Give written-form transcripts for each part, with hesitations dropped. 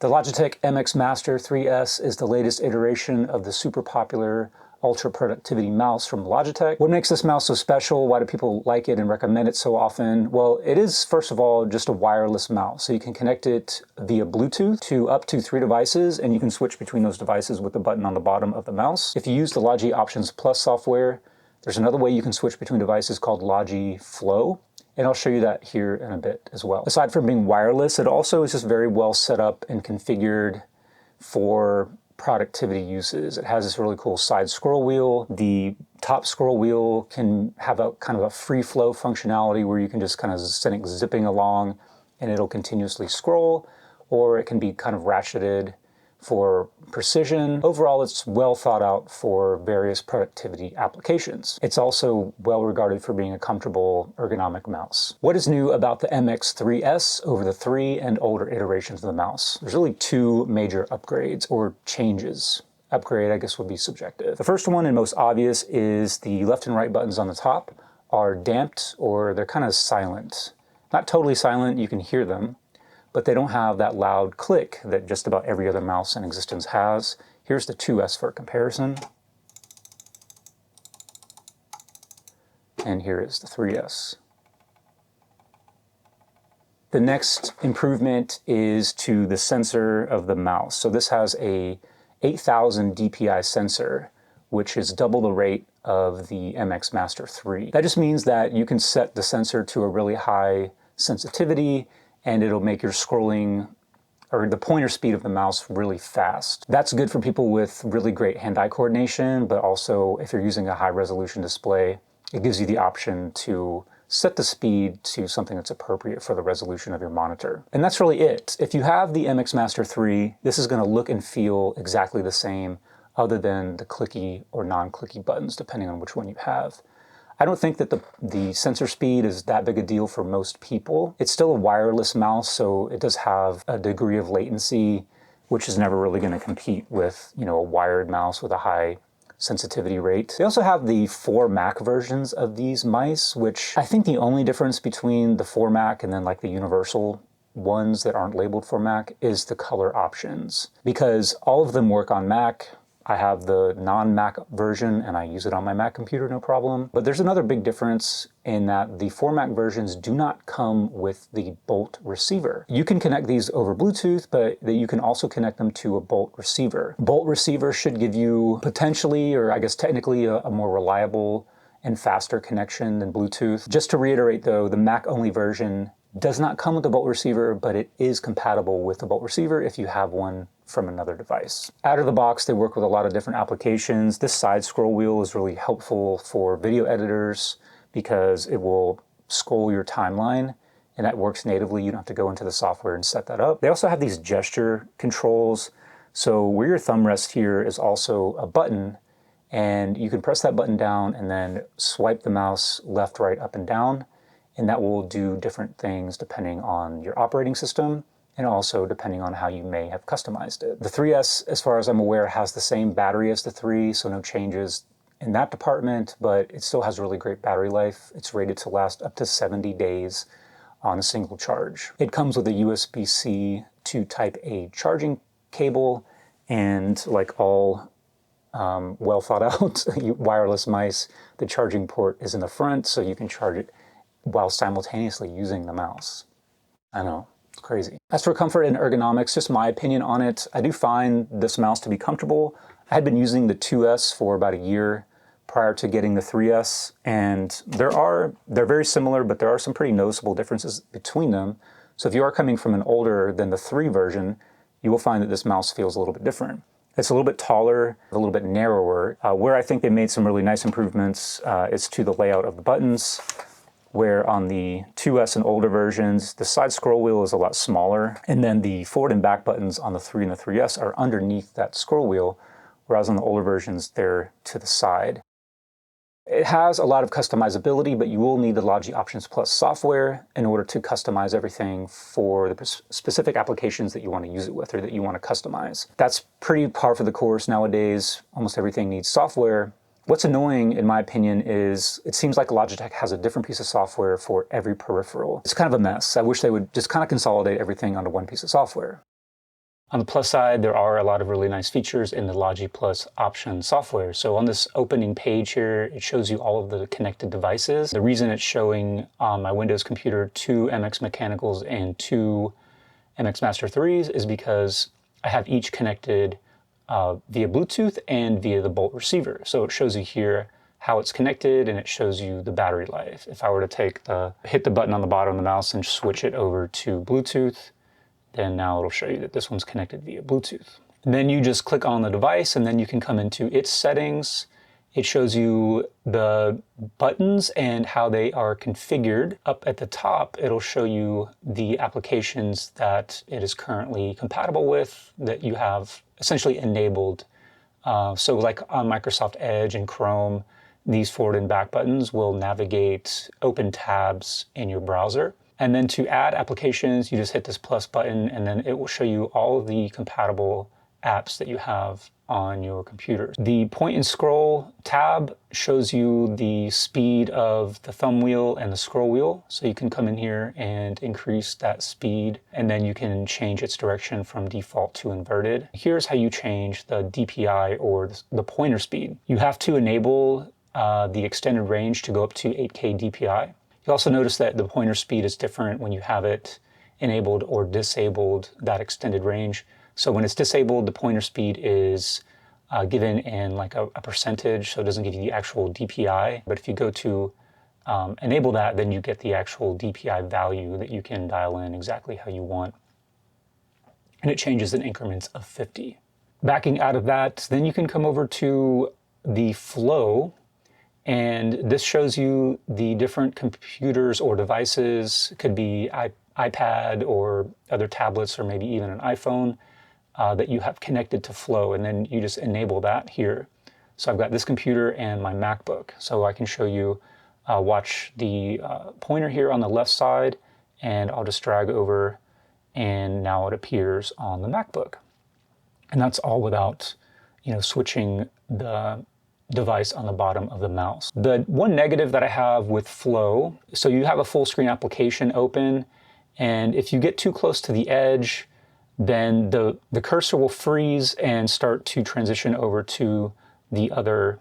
The Logitech MX Master 3S is the latest iteration of the super popular ultra productivity mouse from Logitech. What makes this mouse so special? Why do people like it and recommend it so often? Well, it is, first of all, just a wireless mouse. So you can connect it via Bluetooth to up to 3 devices, and you can switch between those devices with the button on the bottom of the mouse. If you use the Logi Options Plus software, there's another way you can switch between devices called Logi Flow. And I'll show you that here in a bit as well. Aside from being wireless, it also is just very well set up and configured for productivity uses. It has this really cool side scroll wheel. The top scroll wheel can have a kind of a free flow functionality where you can just kind of send it zipping along and it'll continuously scroll, or it can be kind of ratcheted for precision. Overall, it's well thought out for various productivity applications. It's also well regarded for being a comfortable ergonomic mouse. What is new about the MX3S over the 3 and older iterations of the mouse? There's really 2 major upgrades or changes. Upgrade, I guess, would be subjective. The first one and most obvious is the left and right buttons on the top are damped, or they're kind of silent. Not totally silent, you can hear them, but they don't have that loud click that just about every other mouse in existence has. Here's the 2S for comparison. And here is the 3S. The next improvement is to the sensor of the mouse. So this has a 8000 DPI sensor, which is double the rate of the MX Master 3. That just means that you can set the sensor to a really high sensitivity, and it'll make your scrolling or the pointer speed of the mouse really fast. That's good for people with really great hand-eye coordination, but also if you're using a high-resolution display, it gives you the option to set the speed to something that's appropriate for the resolution of your monitor. And that's really it. If you have the MX Master 3, this is going to look and feel exactly the same, other than the clicky or non-clicky buttons, depending on which one you have. I don't think that the sensor speed is that big a deal for most people. It's still a wireless mouse, so it does have a degree of latency, which is never really going to compete with, you know, a wired mouse with a high sensitivity rate. They also have the 4 Mac versions of these mice, which I think the only difference between the 4 Mac and then like the universal ones that aren't labeled for Mac is the color options. Because all of them work on Mac. I have the non-Mac version and I use it on my Mac computer, no problem. But there's another big difference in that the 4 Mac versions do not come with the Bolt receiver. You can connect these over Bluetooth, but you can also connect them to a Bolt receiver. Bolt receiver should give you potentially, or I guess technically, a more reliable and faster connection than Bluetooth. Just to reiterate though, the Mac-only version does not come with the Bolt receiver, but it is compatible with the Bolt receiver if you have one from another device. Out of the box, they work with a lot of different applications. This side scroll wheel is really helpful for video editors because it will scroll your timeline, and that works natively. You don't have to go into the software and set that up. They also have these gesture controls. So where your thumb rests here is also a button, and you can press that button down and then swipe the mouse left, right, up, and down, and that will do different things depending on your operating system and also depending on how you may have customized it. The 3S, as far as I'm aware, has the same battery as the 3, so no changes in that department, but it still has really great battery life. It's rated to last up to 70 days on a single charge. It comes with a USB-C to Type-A charging cable, and like all well thought out wireless mice, the charging port is in the front, so you can charge it while simultaneously using the mouse. I know, it's crazy. As for comfort and ergonomics, just my opinion on it, I do find this mouse to be comfortable. I had been using the 2S for about a year prior to getting the 3S, and they're very similar, but there are some pretty noticeable differences between them. So if you are coming from an older than the 3 version, you will find that this mouse feels a little bit different. It's a little bit taller, a little bit narrower. Where I think they made some really nice improvements is to the layout of the buttons, where on the 2S and older versions, the side scroll wheel is a lot smaller, and then the forward and back buttons on the 3 and the 3S are underneath that scroll wheel, whereas on the older versions, they're to the side. It has a lot of customizability, but you will need the Logi Options Plus software in order to customize everything for the specific applications that you want to use it with or that you want to customize. That's pretty par for the course nowadays. Almost everything needs software. What's annoying, in my opinion, is it seems like Logitech has a different piece of software for every peripheral. It's kind of a mess. I wish they would just kind of consolidate everything onto one piece of software. On the plus side, there are a lot of really nice features in the Logi Plus Options software. So on this opening page here, it shows you all of the connected devices. The reason it's showing on my Windows computer 2 MX Mechanicals and 2 MX Master 3s is because I have each connected via Bluetooth and via the Bolt receiver. So it shows you here how it's connected, and it shows you the battery life. If I were to hit the button on the bottom of the mouse and switch it over to Bluetooth, then now it'll show you that this one's connected via Bluetooth. And then you just click on the device, and then you can come into its settings. It shows you the buttons and how they are configured. Up at the top, it'll show you the applications that it is currently compatible with, that you have essentially enabled. So like on Microsoft Edge and Chrome, these forward and back buttons will navigate open tabs in your browser. And then to add applications, you just hit this plus button, and then it will show you all of the compatible apps that you have on your computer. The point and scroll tab shows you the speed of the thumb wheel and the scroll wheel. So you can come in here and increase that speed, and then you can change its direction from default to inverted. Here's how you change the DPI or the pointer speed. You have to enable the extended range to go up to 8K DPI. You'll also notice that the pointer speed is different when you have it enabled or disabled, that extended range. So when it's disabled, the pointer speed is given in like a percentage, so it doesn't give you the actual DPI. But if you go to enable that, then you get the actual DPI value that you can dial in exactly how you want. And it changes in increments of 50. Backing out of that, then you can come over to the flow. And this shows you the different computers or devices. It could be iPad or other tablets or maybe even an iPhone that you have connected to Flow. And then you just enable that here. So I've got this computer and my MacBook. So I can show you, watch the pointer here on the left side, and I'll just drag over, and now it appears on the MacBook. And that's all without, switching the device on the bottom of the mouse. The one negative that I have with Flow, so you have a full screen application open, and if you get too close to the edge, then the cursor will freeze and start to transition over to the other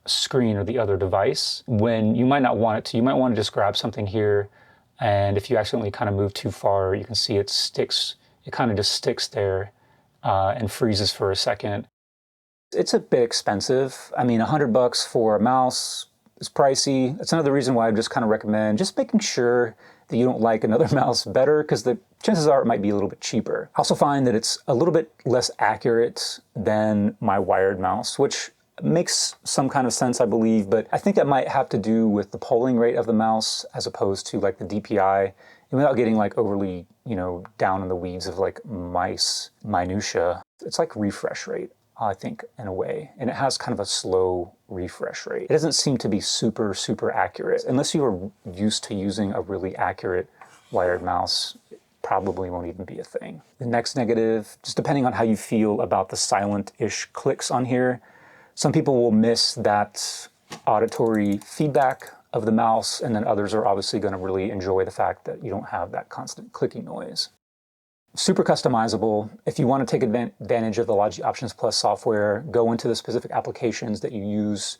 screen or the other device when you might not want it to. You might want to just grab something here, and if you accidentally kind of move too far, you can see it kind of just sticks there and freezes for a second. It's a bit expensive. I mean, $100 for a mouse is pricey. That's another reason why I just kind of recommend just making sure that you don't like another mouse better, because the chances are it might be a little bit cheaper. I also find that it's a little bit less accurate than my wired mouse, which makes some kind of sense, I believe, but I think that might have to do with the polling rate of the mouse as opposed to like the DPI, and without getting like overly, down in the weeds of like mice minutia. It's like refresh rate, I think, in a way. And it has kind of a slow refresh rate. It doesn't seem to be super, super accurate. Unless you are used to using a really accurate wired mouse, it probably won't even be a thing. The next negative, just depending on how you feel about the silent-ish clicks on here, some people will miss that auditory feedback of the mouse, and then others are obviously going to really enjoy the fact that you don't have that constant clicking noise. Super customizable. If you want to take advantage of the Logi Options Plus software, go into the specific applications that you use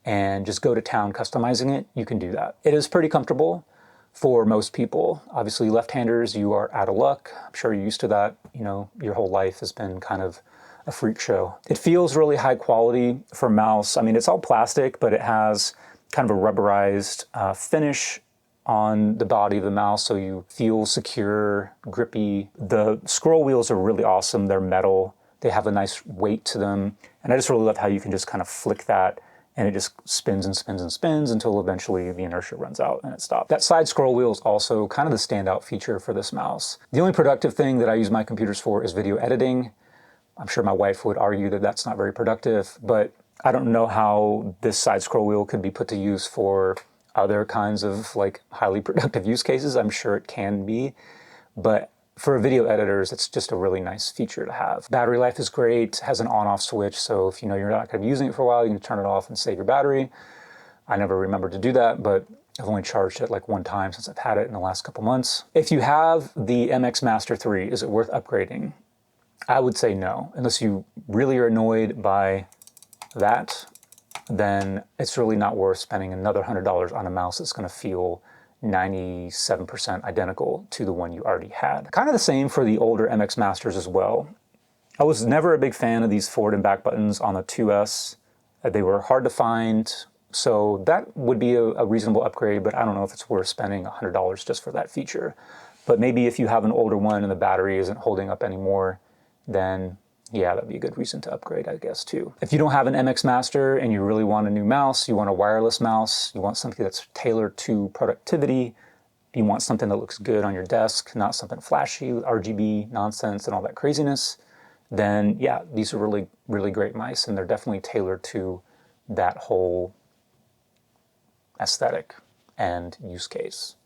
and just go to town customizing it, you can do that. It is pretty comfortable for most people. Obviously, left-handers, you are out of luck. I'm sure you're used to that. Your whole life has been kind of a freak show. It feels really high quality for mouse. I mean, it's all plastic, but it has kind of a rubberized finish on the body of the mouse, so you feel secure, grippy. The scroll wheels are really awesome. They're metal. They have a nice weight to them. And I just really love how you can just kind of flick that and it just spins and spins and spins until eventually the inertia runs out and it stops. That side scroll wheel is also kind of the standout feature for this mouse. The only productive thing that I use my computers for is video editing. I'm sure my wife would argue that that's not very productive, but I don't know how this side scroll wheel could be put to use for other kinds of like highly productive use cases. I'm sure it can be, but for video editors, it's just a really nice feature to have. Battery life is great, has an on-off switch, so if you're not going to be using it for a while, you can turn it off and save your battery. I never remembered to do that, but I've only charged it like one time since I've had it in the last couple months. If you have the MX Master 3, is it worth upgrading? I would say no. Unless you really are annoyed by that, then it's really not worth spending another $100 on a mouse that's going to feel 97% identical to the one you already had. Kind of the same for the older MX Masters as well. I was never a big fan of these forward and back buttons on the 2S. They were hard to find, so that would be a reasonable upgrade, but I don't know if it's worth spending $100 just for that feature. But maybe if you have an older one and the battery isn't holding up anymore, then yeah, that'd be a good reason to upgrade, I guess, too. If you don't have an MX Master and you really want a new mouse, you want a wireless mouse, you want something that's tailored to productivity, you want something that looks good on your desk, not something flashy with RGB nonsense and all that craziness, then yeah, these are really, really great mice, and they're definitely tailored to that whole aesthetic and use case.